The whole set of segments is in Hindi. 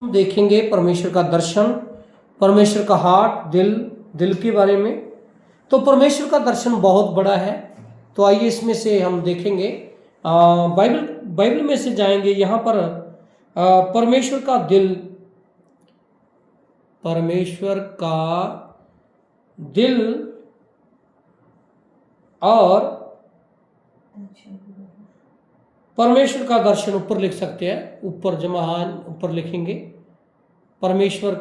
हम देखेंगे परमेश्वर का दर्शन, परमेश्वर का हार्ट, दिल के बारे में। तो परमेश्वर का दर्शन बहुत बड़ा है। तो आइए इसमें से हम देखेंगे। बाइबल में से जाएंगे। यहाँ पर परमेश्वर का दिल, परमेश्वर का दिल और परमेश्वर का दर्शन ऊपर लिख सकते हैं। ऊपर जमाहान ऊपर लिखेंगे परमेश्वर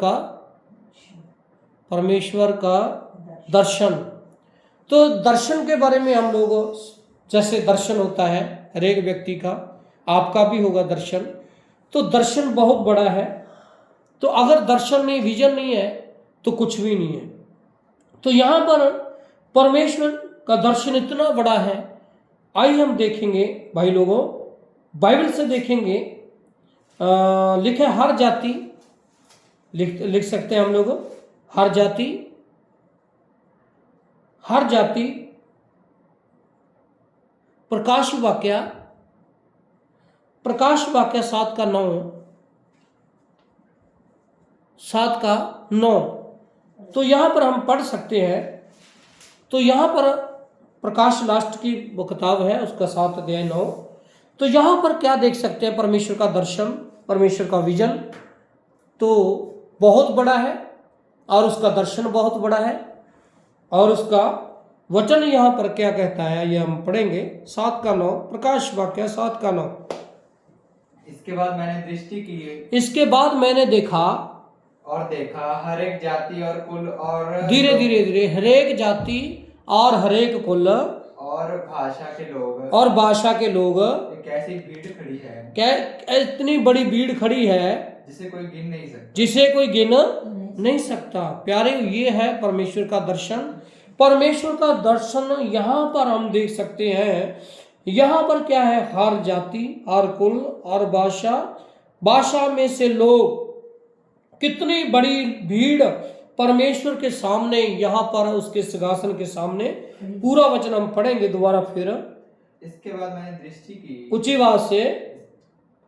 का दर्शन। तो दर्शन के बारे में हम लोग, जैसे दर्शन होता है हर एक व्यक्ति का, आपका भी होगा दर्शन। तो दर्शन बहुत बड़ा है। तो अगर दर्शन नहीं, विजन नहीं है तो कुछ भी नहीं है। तो यहाँ पर परमेश्वर का दर्शन इतना बड़ा है। आइए हम देखेंगे भाई लोगों, बाइबल से देखेंगे। लिखे हर जाति, लिख सकते हैं हम लोग, हर जाति प्रकाश वाक्य 7:9। तो यहाँ पर हम पढ़ सकते हैं। तो यहाँ पर प्रकाश लास्ट की वो किताब है, उसका 7:9। तो यहाँ पर क्या देख सकते हैं? परमेश्वर का दर्शन, परमेश्वर का विजन तो बहुत बड़ा है और उसका दर्शन बहुत बड़ा है। और उसका वचन यहाँ पर क्या कहता है ये हम पढ़ेंगे। 7:9, प्रकाश वाक्य 7:9। इसके बाद मैंने दृष्टि की, इसके बाद मैंने देखा और देखा हर एक जाति और कुल और धीरे हर एक जाति और हर एक कुल और भाषा के लोग एक ऐसी भीड़ खड़ी है, क्या इतनी बड़ी भीड़ खड़ी है जिसे कोई गिन नहीं सकता। प्यारे, ये है परमेश्वर का दर्शन। परमेश्वर का दर्शन यहाँ पर हम देख सकते हैं। यहाँ पर क्या है? हर जाति, हर कुल और भाषा में से लोग, कितनी बड़ी भीड़ परमेश्वर के सामने, यहाँ पर उसके सिंहासन के सामने। पूरा वचन हम पढ़ेंगे दोबारा फिर। इसके बाद मैंने दृष्टि की, ऊंची आवाज से,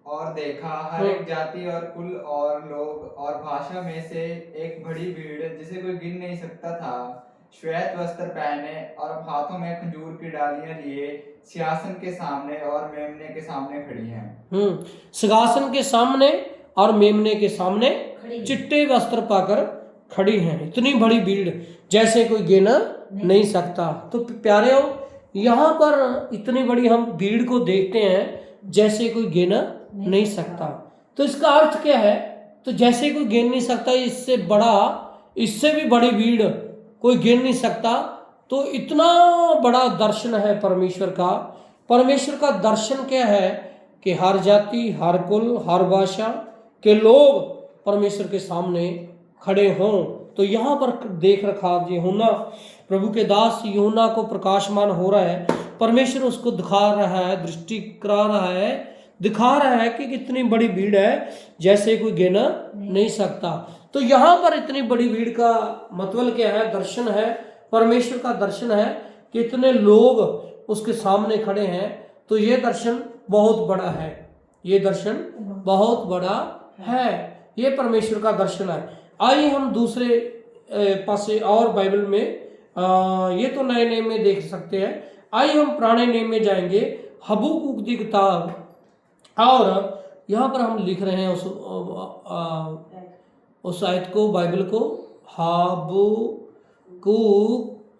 और देखा हर एक जाति और कुल और लोग और भाषा में से एक बड़ी भीड़, जिसे कोई गिन नहीं सकता था, श्वेत वस्त्र पहने और हाथों में खजूर की डालियां लिए सिंहासन के सामने और मेमने के सामने खड़ी हैं। सिंहासन के सामने और मेमने के सामने चिट्टे वस्त्र पाकर खड़ी हैं। इतनी बड़ी भीड़, जैसे कोई गिन नहीं सकता। तो प्यारे हो, यहाँ पर इतनी बड़ी हम भीड़ को देखते हैं, जैसे कोई गिन नहीं सकता। तो इसका अर्थ क्या है? तो जैसे कोई गिन नहीं सकता, इससे भी बड़ी भीड़ कोई गिन नहीं सकता। तो इतना बड़ा दर्शन है परमेश्वर का। परमेश्वर का दर्शन क्या है कि हर जाति, हर कुल, हर भाषा के लोग परमेश्वर के सामने खड़े हों। तो यहाँ पर देख रखा यूहन्ना, प्रभु के दास यूहन्ना को प्रकाशमान हो रहा है। परमेश्वर उसको दिखा रहा है, दृष्टि करा रहा है, दिखा रहा है कि कितनी बड़ी भीड़ है, जैसे कोई गिन नहीं सकता। तो यहाँ पर इतनी बड़ी भीड़ का मतलब क्या है? दर्शन है, परमेश्वर का दर्शन है कि इतने लोग उसके सामने खड़े हैं। तो ये दर्शन बहुत बड़ा है, ये दर्शन बहुत बड़ा है, ये परमेश्वर का दर्शन है। आइए हम दूसरे पासे और बाइबल में, ये तो नए नियम में देख सकते हैं। आइए हम पुराने नियम में जाएंगे, हबक्कूक की किताब। और यहाँ पर हम लिख रहे हैं उस आयत को, बाइबल को,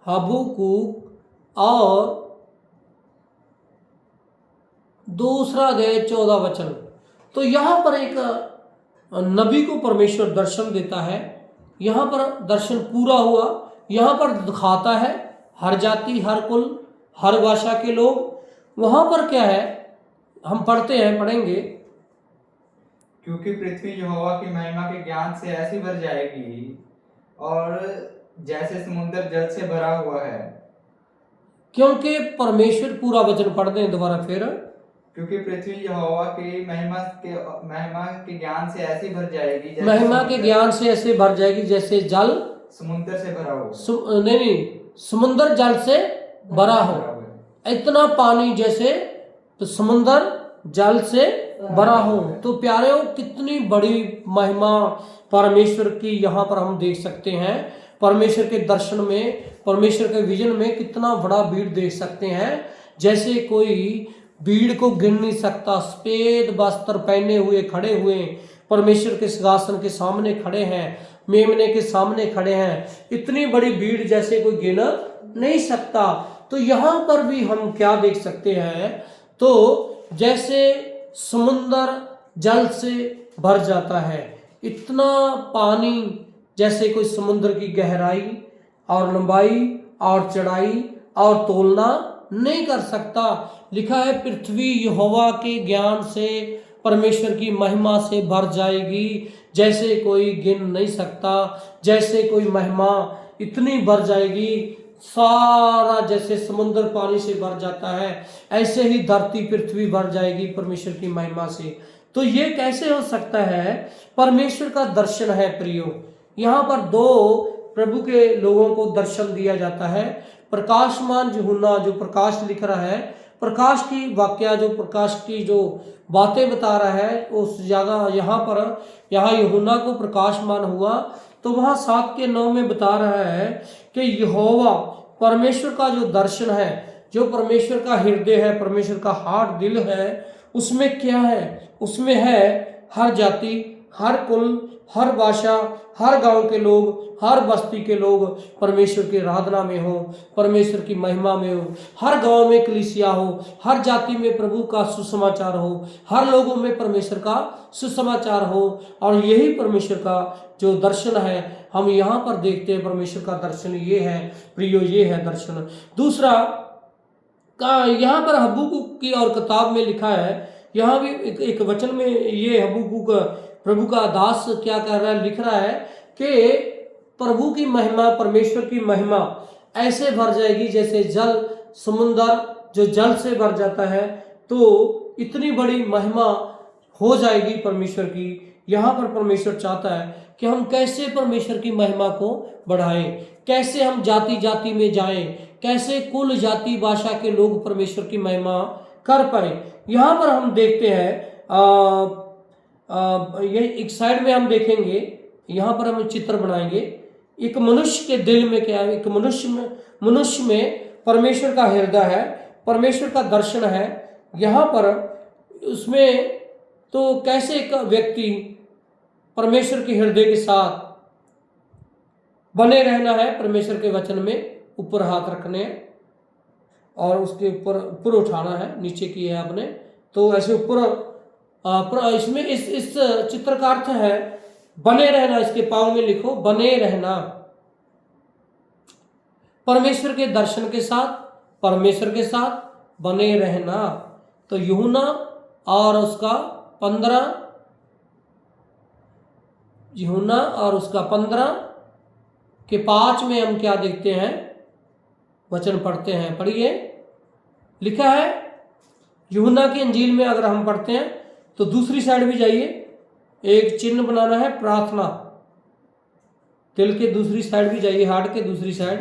हबक्कूक और दूसरा अध्याय 14 वचन। तो यहाँ पर एक नबी को परमेश्वर दर्शन देता है। यहाँ पर दर्शन पूरा हुआ। यहाँ पर दिखाता है हर जाति, हर कुल, हर भाषा के लोग। वहाँ पर क्या है? हम पढ़ेंगे, क्योंकि पृथ्वी यहोवा की महिमा के ज्ञान से ऐसी भर जाएगी और जैसे समुद्र जल से भरा हुआ है। क्योंकि परमेश्वर, पूरा वचन पढ़ते हैं दोबारा फिर। क्योंकि पृथ्वी यहोवा की महिमा के ज्ञान से ऐसी भर जाएगी, महिमा के ज्ञान से ऐसे भर जाएगी जैसे जल समुद्र से भरा हो। समुद्र जल से भरा हो। इतना पानी जैसे, तो समुद्र जल से बड़ा हो। तो प्यारे, कितनी बड़ी महिमा परमेश्वर की यहाँ पर हम देख सकते हैं। परमेश्वर के दर्शन में, परमेश्वर के विजन में कितना बड़ा भीड़ देख सकते हैं। जैसे कोई भीड़ को गिन नहीं सकता, सफेद वस्त्र पहने हुए खड़े हुए परमेश्वर के सिंहासन के सामने खड़े हैं, मेमने के सामने खड़े हैं। इतनी बड़ी भीड़ जैसे कोई गिन नहीं सकता। तो यहाँ पर भी हम क्या देख सकते हैं, तो जैसे समुंदर जल से भर जाता है, इतना पानी, जैसे कोई समुद्र की गहराई और लंबाई और चढ़ाई और तोलना नहीं कर सकता। लिखा है पृथ्वी यहोवा के ज्ञान से, परमेश्वर की महिमा से भर जाएगी, जैसे कोई गिन नहीं सकता। जैसे कोई महिमा इतनी भर जाएगी, सारा जैसे समुद्र पानी से भर जाता है, ऐसे ही धरती पृथ्वी भर जाएगी परमेश्वर की महिमा से। तो ये कैसे हो सकता है? परमेश्वर का दर्शन है प्रियो। यहाँ पर दो प्रभु के लोगों को दर्शन दिया जाता है। प्रकाशमान यूहन्ना जो प्रकाश लिख रहा है, प्रकाश की वाक्या, जो प्रकाश की जो बातें बता रहा है, उस जगह यहाँ यूहन्ना को प्रकाशमान हुआ, तो वहाँ 7:9 में बता रहा है कि यहोवा परमेश्वर का जो दर्शन है, जो परमेश्वर का हृदय है, परमेश्वर का हार्ट, दिल है, उसमें क्या है? उसमें है हर जाति, हर कुल, हर भाषा, हर गांव के लोग, हर बस्ती के लोग परमेश्वर की आराधना में हो, परमेश्वर की महिमा में हो। हर गांव में कलीसिया हो, हर जाति में प्रभु का सुसमाचार हो, हर लोगों में परमेश्वर का सुसमाचार हो। और यही परमेश्वर का जो दर्शन है हम यहाँ पर देखते हैं। परमेश्वर का दर्शन ये है प्रियो, ये है दर्शन। दूसरा का यहाँ पर हबक्कूक की और किताब में लिखा है, यहाँ भी एक वचन में ये हबक्कूक प्रभु का दास क्या कह रहा है, लिख रहा है कि प्रभु की महिमा, परमेश्वर की महिमा ऐसे भर जाएगी जैसे जल, समुंदर जो जल से भर जाता है। तो इतनी बड़ी महिमा हो जाएगी परमेश्वर की। यहाँ पर परमेश्वर चाहता है कि हम कैसे परमेश्वर की महिमा को बढ़ाएं, कैसे हम जाति जाति में जाएं, कैसे कुल जाति भाषा के लोग परमेश्वर की महिमा कर पाए। यहाँ पर हम देखते हैं ये एक साइड में हम देखेंगे, यहाँ पर हम चित्र बनाएंगे। एक मनुष्य के दिल में क्या है? एक मनुष्य में परमेश्वर का हृदय है, परमेश्वर का दर्शन है। यहाँ पर उसमें तो कैसे एक व्यक्ति परमेश्वर के हृदय के साथ बने रहना है, परमेश्वर के वचन में ऊपर हाथ रखने और उसके ऊपर उठाना है, नीचे किए है आपने, तो ऐसे ऊपर इसमें इस चित्र का अर्थ है बने रहना। इसके पाँव में लिखो बने रहना, परमेश्वर के दर्शन के साथ, परमेश्वर के साथ बने रहना। तो यूहन्ना और उसका 15 के 5 में हम क्या देखते हैं? वचन पढ़ते हैं, पढ़िए। लिखा है यूहन्ना की इंजील में अगर हम पढ़ते हैं तो दूसरी साइड भी जाइए, एक चिन्ह बनाना है प्रार्थना। दिल के दूसरी साइड भी जाइए, हार्ट के दूसरी साइड,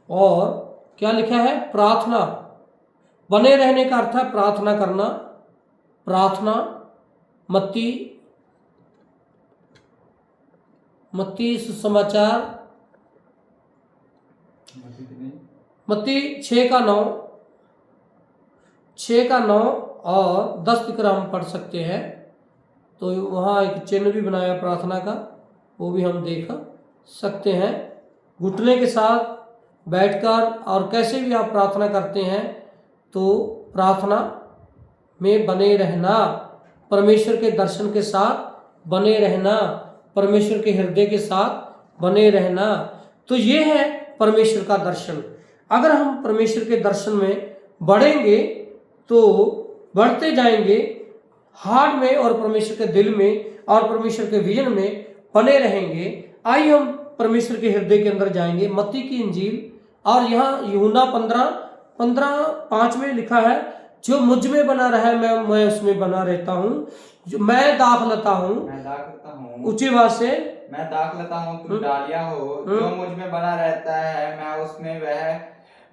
और क्या लिखा है? प्रार्थना। बने रहने का अर्थ है प्रार्थना करना। प्रार्थना मत्ती सुसमाचार, मत्ती 6:9 और 10 तक हम पढ़ सकते हैं। तो वहाँ एक चिन्ह भी बनाया प्रार्थना का, वो भी हम देख सकते हैं। घुटने के साथ बैठकर और कैसे भी आप प्रार्थना करते हैं, तो प्रार्थना में बने रहना, परमेश्वर के दर्शन के साथ बने रहना, परमेश्वर के हृदय के साथ बने रहना। तो ये है परमेश्वर का दर्शन। अगर हम परमेश्वर के दर्शन में बढ़ेंगे तो बढ़ते जाएंगे हार्ट में और परमेश्वर के दिल में और परमेश्वर के विजन में बने रहेंगे। आइए हम परमेश्वर के हृदय के अंदर जाएंगे। मत्ती की इंजील और यहाँ यूहन्ना 15:5 में लिखा है, जो मुझ में बना रहा है मैं उसमें बना रहता हूँ, जो मैं दाख लेता हूँ, ऊंची बात से मैं दाख लेता हूँ, तुम डालियां हो। जो मुझ में बना रहता है मैं उसमें, वह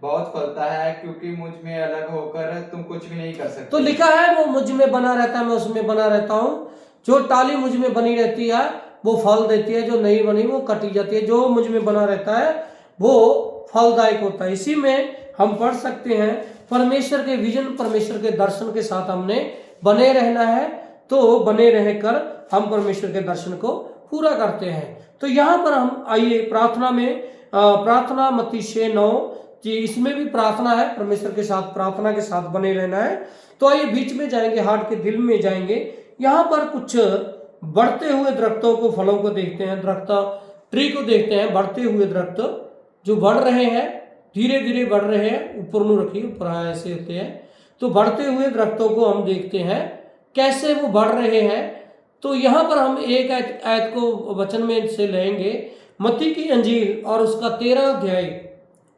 बहुत फलता है, क्योंकि मुझ में अलग होकर तुम कुछ भी नहीं कर सकते। तो लिखा है वो मुझ में बना रहता है, मैं उसमें बना रहता हूँ। जो टाली मुझ में बनी रहती है वो फल देती है, जो नहीं बनी वो कटी जाती है। जो मुझ में बना रहता है वो फलदायक होता है। इसी में हम पढ़ सकते हैं परमेश्वर के विजन, परमेश्वर के दर्शन के साथ हमने बने रहना है। तो बने रहकर हम परमेश्वर के दर्शन को पूरा करते हैं। तो यहाँ पर हम आइए प्रार्थना में, प्रार्थना मत्ती 6:9 कि इसमें भी प्रार्थना है, परमेश्वर के साथ प्रार्थना के साथ बने रहना है। तो आइए बीच में जाएंगे, हार्ट के दिल में जाएंगे। यहाँ पर कुछ बढ़ते हुए दरख्तों को, फलों को देखते हैं, दरख्त ट्री को देखते हैं। बढ़ते हुए दरख्त जो बढ़ रहे हैं, धीरे धीरे बढ़ रहे हैं, ऊपर नु रखिए, ऊपर ऐसे होते हैं। तो बढ़ते हुए दरख्तों को हम देखते हैं कैसे वो बढ़ रहे हैं। तो यहाँ पर हम एक आयत को वचन में से लेंगे, मत्ती की अंजील और उसका 13 अध्याय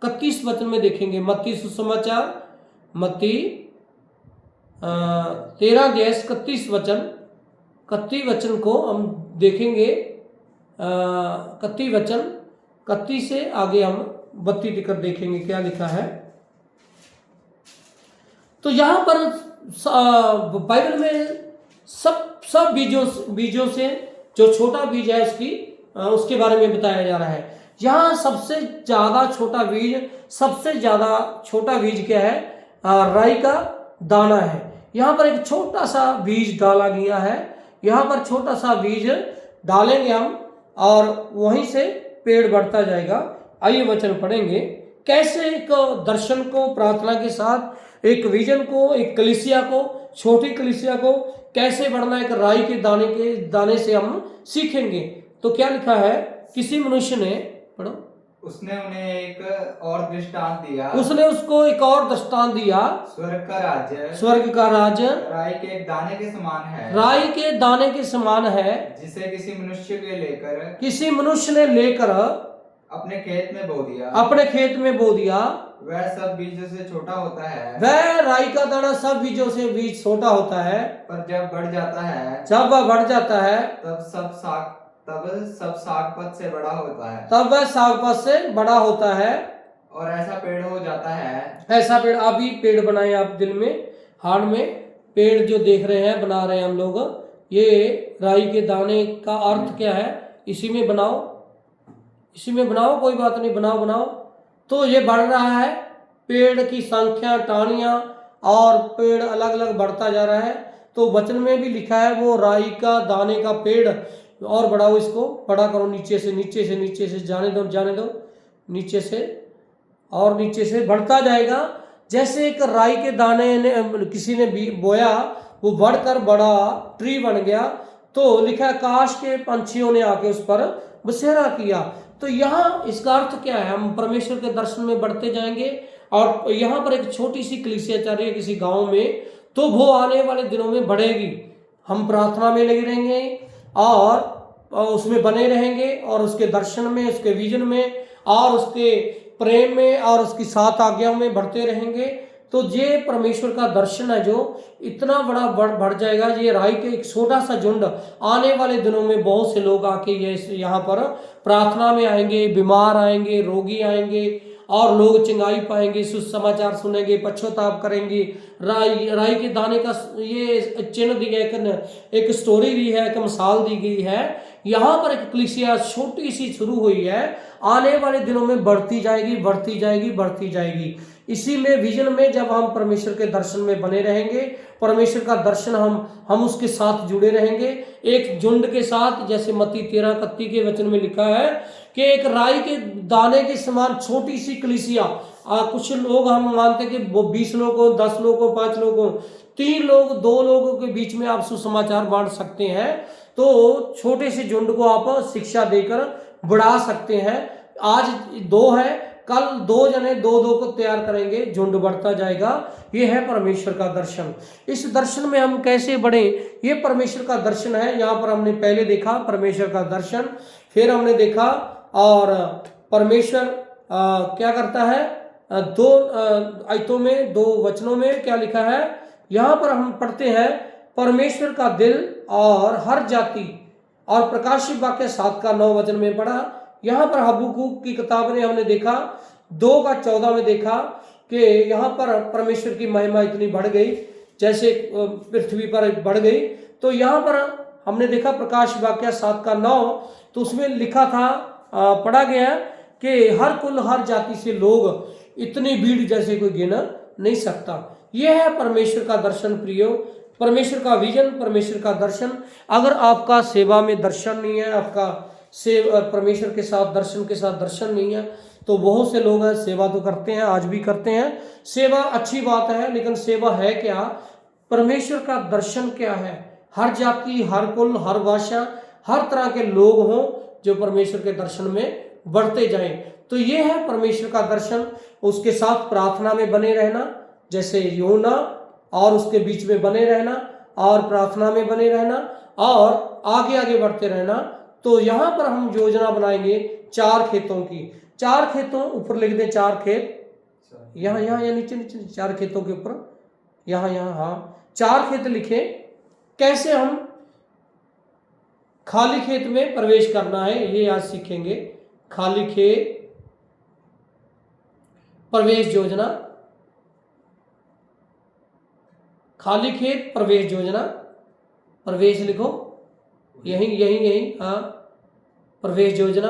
31 वचन में देखेंगे। मत्ती सुसमाचार, मत्ती 13 अध्याय 31 वचन को हम देखेंगे। 31 वचन, 31 से आगे हम 32 तक देखेंगे क्या लिखा है। तो यहाँ पर बाइबल में सब बीजों से जो छोटा बीज है उसके बारे में बताया जा रहा है। यहाँ सबसे ज्यादा छोटा बीज क्या है? राई का दाना है। यहाँ पर एक छोटा सा बीज डाला गया है। यहाँ पर छोटा सा बीज डालेंगे हम और वहीं से पेड़ बढ़ता जाएगा। आइए वचन पढ़ेंगे कैसे एक दर्शन को, प्रार्थना के साथ एक विजन को, एक कलीसिया को, छोटी कलीसिया को कैसे बढ़ना है, एक राई के दाने से हम सीखेंगे। तो क्या लिखा है? किसी मनुष्य ने, पढ़ो, उसने उन्हें एक और दृष्टांत दिया, उसने उसको एक और दृष्टांत दिया। स्वर्ग का राज्य राई के एक दाने के समान है, राई के दाने के समान है, जिसे किसी मनुष्य ने लेकर अपने खेत में बो दिया। वह सब बीजों से छोटा होता है, वह राई का दाना सब बीजों से बीज छोटा होता है, पर जब वह बढ़ जाता है तब सब सागपत से बड़ा होता है, और ऐसा पेड़ हो जाता है। ऐसा पेड़, अभी पेड़ बनाए आप दिल में, हार्ट में पेड़ जो देख रहे हैं, बना रहे हैं हम लोग। ये राई के दाने का अर्थ क्या है? इसी में बनाओ, कोई बात नहीं, बनाओ। तो ये बढ़ रहा है, पेड़ की संख्या, टहनियाँ और पेड़ अलग अलग बढ़ता जा रहा है। तो वचन में भी लिखा है वो राई का दाने का पेड़ और बढ़ाओ, इसको बड़ा करो, नीचे से जाने दो, नीचे से बढ़ता जाएगा। जैसे एक राई के दाने ने किसी ने बोया, वो बढ़कर बड़ा ट्री बन गया। तो लिखा है काश के पंछियों ने आके उस पर बसेरा किया। तो यहाँ इसका अर्थ क्या है? हम परमेश्वर के दर्शन में बढ़ते जाएंगे। और यहाँ पर एक छोटी सी कलीसिया चल रही है किसी गांव में, तो वो आने वाले दिनों में बढ़ेगी। हम प्रार्थना में लगे रहेंगे और उसमें बने रहेंगे, और उसके दर्शन में, उसके विजन में और उसके प्रेम में और उसकी 7 आज्ञाओं में बढ़ते रहेंगे। तो ये परमेश्वर का दर्शन है जो इतना बड़ा बढ़ जाएगा। ये राई के एक छोटा सा झुंड आने वाले दिनों में बहुत से लोग आके यहाँ पर प्रार्थना में आएंगे, बीमार आएंगे, रोगी आएंगे और लोग चंगाई पाएंगे, सुसमाचार सुनेंगे, पश्चाताप करेंगे। राई के दाने का ये चिन्ह दिया, एक स्टोरी दी है, एक मिसाल दी गई है। यहाँ पर एक कलीसिया छोटी सी शुरू हुई है, आने वाले दिनों में बढ़ती जाएगी। इसी में विजन में जब हम परमेश्वर के दर्शन में बने रहेंगे, परमेश्वर का दर्शन हम उसके साथ जुड़े रहेंगे, एक झुंड के साथ। जैसे मत्ती 13:31 के वचन में लिखा है कि एक राई के दाने के समान छोटी सी कलीसिया। कुछ लोग हम मानते कि वो 20 लोग हो, 10 लोग हो, 5 लोग हो, 3 लोग, 2 लोगों के बीच में आप सुसमाचार बांट सकते हैं। तो छोटे से झुंड को आप शिक्षा देकर बढ़ा सकते हैं। आज 2 है, कल 2 जने 2 को तैयार करेंगे, झुंड बढ़ता जाएगा। ये है परमेश्वर का दर्शन। इस दर्शन में हम कैसे बढ़े, ये परमेश्वर का दर्शन है। यहाँ पर हमने पहले देखा परमेश्वर का दर्शन, फिर हमने देखा और परमेश्वर क्या करता है। 2 आयतों में, 2 वचनों में क्या लिखा है। यहाँ पर हम पढ़ते हैं परमेश्वर का दिल और हर जाति, और प्रकाशित वाक्य 7:9 वचन में पढ़ा। यहाँ पर हबक्कूक की किताब में हमने देखा 2:14 में देखा कि यहाँ पर परमेश्वर की महिमा इतनी बढ़ गई, जैसे पृथ्वी पर बढ़ गई। तो यहाँ पर हमने देखा प्रकाश वाक्य 7:9, तो उसमें लिखा था, पढ़ा गया कि हर कुल हर जाति से लोग, इतनी भीड़ जैसे कोई गिना नहीं सकता। यह है परमेश्वर का दर्शन प्रियो, परमेश्वर का विजन, परमेश्वर का दर्शन। अगर आपका सेवा में दर्शन नहीं है, आपका परमेश्वर के साथ दर्शन के साथ दर्शन नहीं है, तो बहुत से लोग हैं सेवा तो करते हैं, आज भी करते हैं, सेवा अच्छी बात है, लेकिन सेवा है क्या, परमेश्वर का दर्शन क्या है। हर जाति, हर कुल, हर भाषा, हर तरह के लोग हों जो परमेश्वर के दर्शन में बढ़ते जाएं। तो ये है परमेश्वर का दर्शन। उसके साथ प्रार्थना में बने रहना, जैसे यूना, और उसके बीच में बने रहना और प्रार्थना में बने रहना और आगे आगे बढ़ते रहना। तो यहाँ पर हम योजना बनाएंगे 4 खेतों की। 4 खेतों, ऊपर लिख दें 4 खेत, यहाँ यहाँ या नीचे नीचे 4 खेतों के ऊपर, यहाँ यहाँ, हाँ 4 खेत लिखे। कैसे हम खाली खेत में प्रवेश करना है ये आज सीखेंगे। खाली खेत प्रवेश योजना, खाली खेत प्रवेश योजना, प्रवेश लिखो, यही यही यही, हाँ प्रवेश योजना,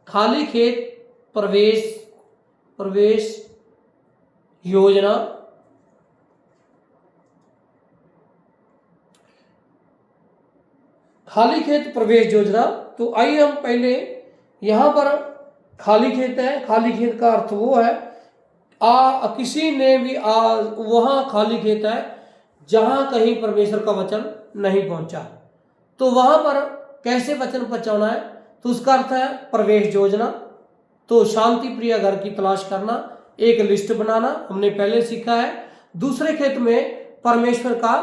खाली खेत प्रवेश योजना। खाली खेत प्रवेश योजना। तो आइए हम पहले यहाँ पर खाली खेत है, खाली खेत का अर्थ वो है किसी ने भी वहाँ खाली खेत है जहाँ कहीं परमेश्वर का वचन नहीं पहुँचा, तो वहाँ पर कैसे वचन पहुँचाना है, तो उसका अर्थ है प्रवेश योजना। तो शांति प्रिय घर की तलाश करना, एक लिस्ट बनाना हमने पहले सीखा है। दूसरे खेत में परमेश्वर का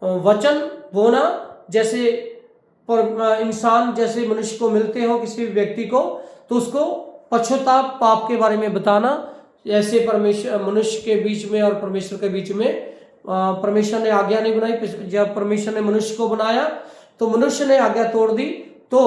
वचन बोना, जैसे इंसान जैसे मनुष्य को मिलते हो किसी भी व्यक्ति को, तो उसको पश्चाताप पाप के बारे में बताना। ऐसे परमेश्वर मनुष्य के बीच में और परमेश्वर के बीच में परमेश्वर ने आज्ञा नहीं बनाई। जब परमेश्वर ने मनुष्य को बनाया तो मनुष्य ने आज्ञा तोड़ दी, तो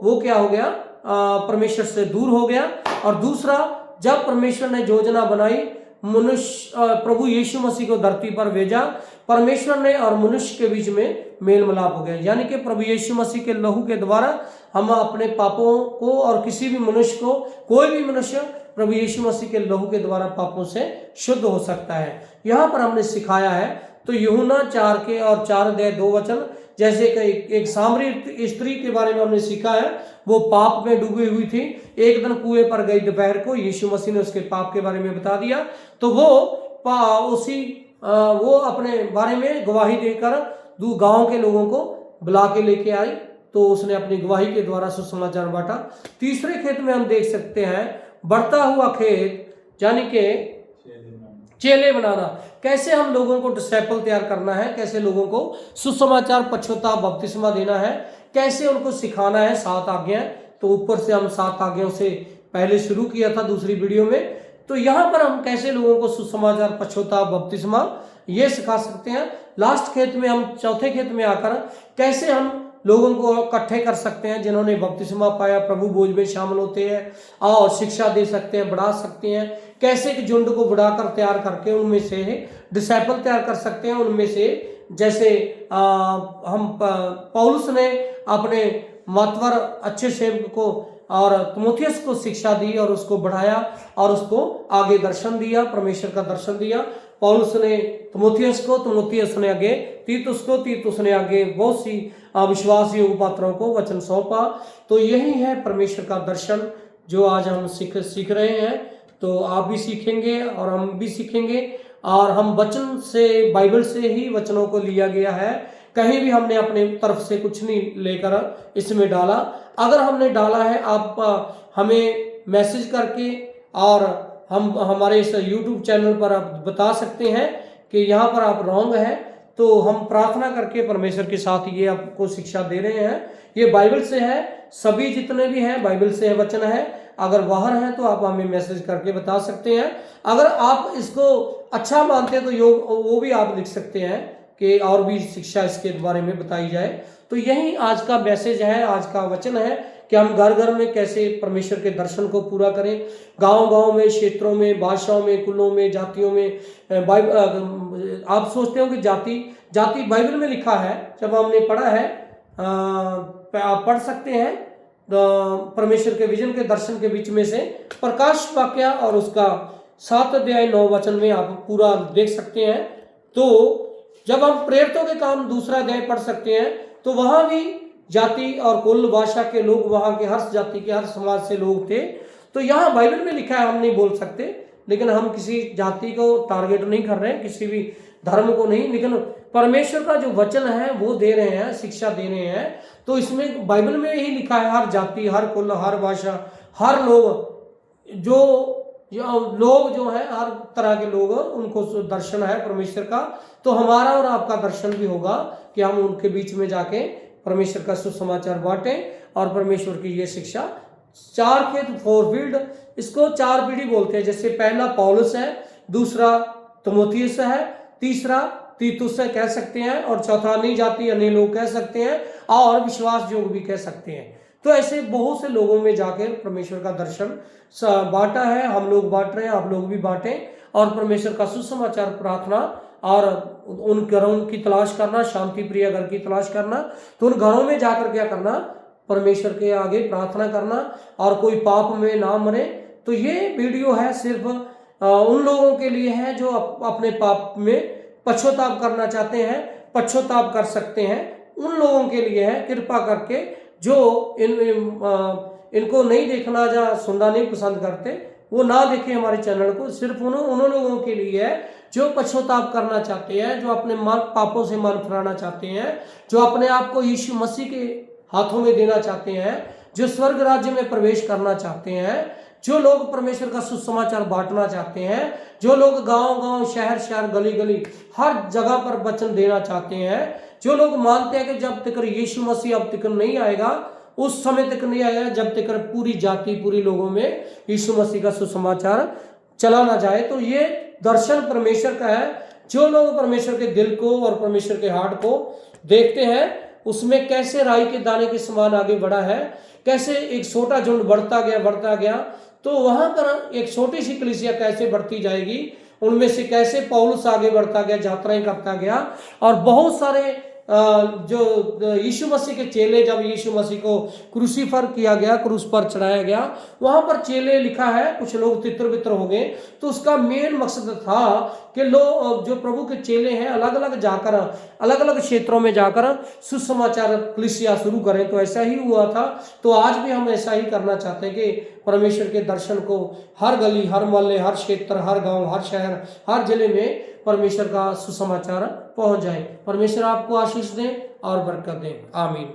वो क्या हो गया, परमेश्वर से दूर हो गया। और दूसरा, जब परमेश्वर ने योजना बनाई, मनुष्य प्रभु यीशु मसीह को धरती पर भेजा, परमेश्वर ने और मनुष्य के बीच में मेल मिलाप हो गया। यानी कि प्रभु यीशु मसीह के लहू के द्वारा हम अपने पापों को, और किसी भी मनुष्य को, कोई भी मनुष्य प्रभु यीशु मसीह के लहू के द्वारा पापों से शुद्ध हो सकता है। यहाँ पर हमने सिखाया है। तो यूहन्ना 4 के और 4:2 वचन, जैसे एक सामरी स्त्री के बारे में हमने सीखा है, वो पाप में डूबी हुई थी, एक दिन कुएं पर गई दोपहर को, यीशु मसीह ने उसके पाप के बारे में बता दिया, तो वो अपने बारे में गवाही देकर गांव के लोगों को बुला के लेके आई, तो उसने अपनी गवाही के द्वारा सुसमाचार बांटा। तीसरे खेत में हम देख सकते हैं बढ़ता हुआ खेत, यानी कि चेले बनाना। कैसे हम लोगों को डिसिपल तैयार करना है, कैसे लोगों को सुसमाचार पश्चाताप बपतिस्मा देना है, कैसे उनको सिखाना है 7 आज्ञाएं। तो ऊपर से हम 7 आज्ञाओं से पहले शुरू किया था दूसरी वीडियो में। तो यहाँ पर हम कैसे लोगों को सुसमाचार पश्चाताप बपतिस्मा ये सिखा सकते हैं। लास्ट खेत में हम, चौथे खेत में आकर कैसे हम लोगों को इकट्ठे कर सकते हैं जिन्होंने बपतिस्मा पाया, प्रभु भोज में शामिल होते हैं और शिक्षा दे सकते हैं, बढ़ा सकते हैं। कैसे कि झुंड को बढ़ाकर तैयार करके उनमें से डिसिपल तैयार कर सकते हैं। उनमें से जैसे हम पौलुस ने अपने मतवर अच्छे सेवक को और तिमोथियस को शिक्षा दी और उसको बढ़ाया और उसको आगे दर्शन दिया, परमेश्वर का दर्शन दिया। पौलुस ने तिमोथियस को, तिमोथियस ने आगे तीतुस को, तीतुस ने आगे बहुत सी विश्वास योग्य पात्रों को वचन सौंपा। तो यही है परमेश्वर का दर्शन जो आज हम सीख रहे हैं। तो आप भी सीखेंगे और हम भी सीखेंगे, और हम वचन से, बाइबल से ही वचनों को लिया गया है। कहीं भी हमने अपने तरफ से कुछ नहीं लेकर इसमें डाला। अगर हमने डाला है, आप हमें मैसेज करके और हम हमारे इस YouTube चैनल पर आप बता सकते हैं कि यहाँ पर आप रॉन्ग है, तो हम प्रार्थना करके परमेश्वर के साथ ये आपको शिक्षा दे रहे हैं। ये बाइबल से है, सभी जितने भी हैं बाइबल से है, वचन है। अगर बाहर है तो आप हमें मैसेज करके बता सकते हैं। अगर आप इसको अच्छा मानते हैं तो वो भी आप लिख सकते हैं कि और भी शिक्षा इसके बारे में बताई जाए। तो यही आज का मैसेज है, आज का वचन है कि हम घर घर में कैसे परमेश्वर के दर्शन को पूरा करें, गांव गांव में, क्षेत्रों में, भाषाओं में, कुलों में, जातियों में। आप सोचते हो कि जाति बाइबल में लिखा है, जब हमने पढ़ा है, आप पढ़ सकते हैं परमेश्वर के विजन के दर्शन के बीच में से प्रकाश वाक्य और उसका 7 अध्याय 9 वचन में आप पूरा देख सकते हैं। तो जब हम प्रेरितों के काम 2 अध्याय पढ़ सकते हैं तो वहां भी जाति और कुल भाषा के लोग, वहां के हर जाति के, हर समाज से लोग थे। तो यहाँ बाइबल में लिखा है, हम नहीं बोल सकते, लेकिन हम किसी जाति को टारगेट नहीं कर रहे हैं, किसी भी धर्म को नहीं, लेकिन परमेश्वर का जो वचन है वो दे रहे हैं, शिक्षा दे रहे हैं। तो इसमें बाइबल में यही लिखा है, हर जाति, हर कुल, हर भाषा, हर लोग, लोग जो है, हर तरह के लोग, उनको दर्शन है परमेश्वर का। तो हमारा और आपका दर्शन भी होगा कि हम उनके बीच में जाके परमेश्वर का सुसमाचार बांटें और परमेश्वर की ये शिक्षा। 4 खेत 4 फील्ड, इसको 4 पीढ़ी बोलते हैं। जैसे पहला पौलुस है, दूसरा तिमोथियुस है, तीसरा तीतुस है कह सकते हैं, और चौथा नई जाति अन्य लोग कह सकते हैं, और विश्वास योग भी कह सकते हैं। तो ऐसे बहुत से लोगों में जाकर परमेश्वर का दर्शन बांटा है, हम लोग बांट रहे हैं, आप लोग भी बांटें। और परमेश्वर का सुसमाचार प्रार्थना और उन घरों की तलाश करना, शांति प्रिय घर की तलाश करना। तो उन घरों में जाकर क्या करना, परमेश्वर के आगे प्रार्थना करना, और कोई पाप में ना मरे। तो ये वीडियो है सिर्फ उन लोगों के लिए है जो अपने पाप में पश्चाताप करना चाहते हैं, पश्चाताप कर सकते हैं, उन लोगों के लिए है। कृपा करके जो इनको नहीं देखना या सुनना नहीं पसंद करते, वो ना देखें हमारे चैनल को। सिर्फ उन लोगों के लिए है जो पश्चाताप करना चाहते हैं, जो अपने पापों से मन फिराना चाहते हैं, जो अपने आप को यीशु मसीह के हाथों में देना चाहते हैं, जो स्वर्ग राज्य में प्रवेश करना चाहते हैं, जो लोग परमेश्वर का सुसमाचार बांटना चाहते हैं, जो लोग गांव गांव, शहर शहर, गली गली, हर जगह पर वचन देना चाहते हैं, जो लोग मानते हैं कि जब तक यीशु मसीह अब तक नहीं आएगा, उस समय तक नहीं आएगा जब तक पूरी जाति, पूरी लोगों में यीशु मसीह का सुसमाचार चला ना जाए। तो ये दर्शन परमेश्वर का है। जो लोग परमेश्वर के दिल को और परमेश्वर के हार्ट को देखते हैं, उसमें कैसे राई के दाने के समान आगे बढ़ा है, कैसे एक छोटा झुंड बढ़ता गया, तो वहां पर एक छोटी सी कलीसिया कैसे बढ़ती जाएगी, उनमें से कैसे पौलुस आगे बढ़ता गया, यात्राएं करता गया। और बहुत सारे जो यीशु मसीह के चेले, जब यीशु मसीह को क्रूसीफर किया गया, क्रूस पर चढ़ाया गया, वहां पर चेले लिखा है, कुछ लोग तितर बितर हो गए। तो उसका मेन मकसद था कि लोग, जो प्रभु के चेले हैं, अलग अलग जाकर, अलग अलग क्षेत्रों में जाकर सुसमाचार कलीसिया शुरू करें। तो ऐसा ही हुआ था। तो आज भी हम ऐसा ही करना चाहते हैं कि परमेश्वर के दर्शन को हर गली, हर मोहल्ले, हर क्षेत्र, हर गांव, हर शहर, हर जिले में परमेश्वर का सुसमाचार पहुंच जाए। परमेश्वर आपको आशीष दें और बरकत दें। आमीन।